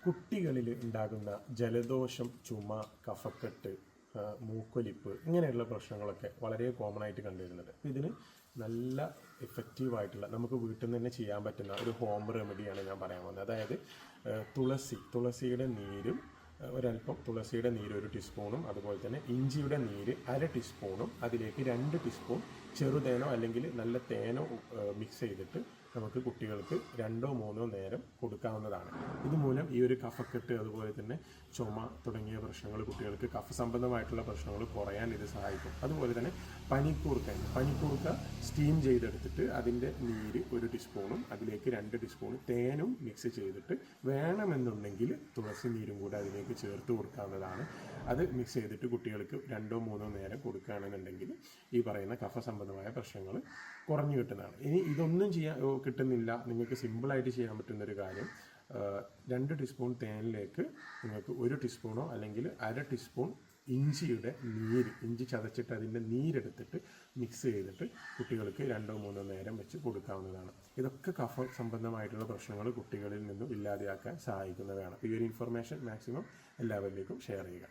കുട്ടികളിൽ ഉണ്ടാകുന്ന ജലദോഷം, ചുമ, കഫക്കെട്ട്, മൂക്കൊലിപ്പ് ഇങ്ങനെയുള്ള പ്രശ്നങ്ങളൊക്കെ വളരെ കോമൺ ആയിട്ട് കണ്ടുവരുന്നത്. ഇതിന് നല്ല എഫക്റ്റീവായിട്ടുള്ള നമുക്ക് വീട്ടിൽ നിന്ന് തന്നെ ചെയ്യാൻ പറ്റുന്ന ഒരു ഹോം റെമഡിയാണ് ഞാൻ പറയാൻ പോകുന്നത്. അതായത് തുളസിയുടെ നീരും ഒരല്പം തുളസിയുടെ നീര് 1 ടീസ്പൂണും അതുപോലെ തന്നെ ഇഞ്ചിയുടെ നീര് 1/2 ടീസ്പൂണും അതിലേക്ക് 2 ടീസ്പൂൺ ചെറുതേനോ അല്ലെങ്കിൽ നല്ല തേനോ മിക്സ് ചെയ്തിട്ട് നമുക്ക് കുട്ടികൾക്ക് 2 or 3 നേരം കൊടുക്കാവുന്നതാണ്. ഇതുമൂലം ഈ ഒരു കഫക്കെട്ട് അതുപോലെ തന്നെ ചുമ തുടങ്ങിയ പ്രശ്നങ്ങൾ, കുട്ടികൾക്ക് കഫ സംബന്ധമായിട്ടുള്ള പ്രശ്നങ്ങൾ കുറയാൻ ഇത് സഹായിക്കും. അതുപോലെ തന്നെ പനിക്കൂർക്ക സ്റ്റീം ചെയ്തെടുത്തിട്ട് അതിൻ്റെ നീര് 1 ടീസ്പൂണും അതിലേക്ക് 2 ടീസ്പൂൺ തേനും മിക്സ് ചെയ്തിട്ട് വേണമെന്നുണ്ടെങ്കിൽ തുളസി നീരും കൂടെ അതിലേക്ക് ചേർത്ത് കൊടുക്കാവുന്നതാണ്. അത് മിക്സ് ചെയ്തിട്ട് കുട്ടികൾക്ക് 2 or 3 നേരം കൊടുക്കുകയാണെന്നുണ്ടെങ്കിൽ ഈ പറയുന്ന കഫ സംബന്ധമായ പ്രശ്നങ്ങൾ കുറഞ്ഞു കിട്ടുന്നതാണ്. ഇനി ഇതൊന്നും കിട്ടുന്നില്ല, നിങ്ങൾക്ക് സിമ്പിളായിട്ട് ചെയ്യാൻ പറ്റുന്നൊരു കാര്യം, 2 ടീസ്പൂൺ തേനിലേക്ക് നിങ്ങൾക്ക് 1 ടീസ്പൂണോ അല്ലെങ്കിൽ 1/2 ടീസ്പൂൺ ഇഞ്ചി ചതച്ചിട്ട് അതിൻ്റെ നീരെടുത്തിട്ട് മിക്സ് ചെയ്തിട്ട് കുട്ടികൾക്ക് 2 or 3 നേരം വെച്ച് കൊടുക്കാവുന്നതാണ്. ഇതൊക്കെ കഫ സംബന്ധമായിട്ടുള്ള പ്രശ്നങ്ങൾ കുട്ടികളിൽ നിന്നും ഇല്ലാതെയാക്കാൻ സഹായിക്കുന്നതാണ്. ഈ ഒരു ഇൻഫർമേഷൻ മാക്സിമം എല്ലാവരിലേക്കും ഷെയർ ചെയ്യുക.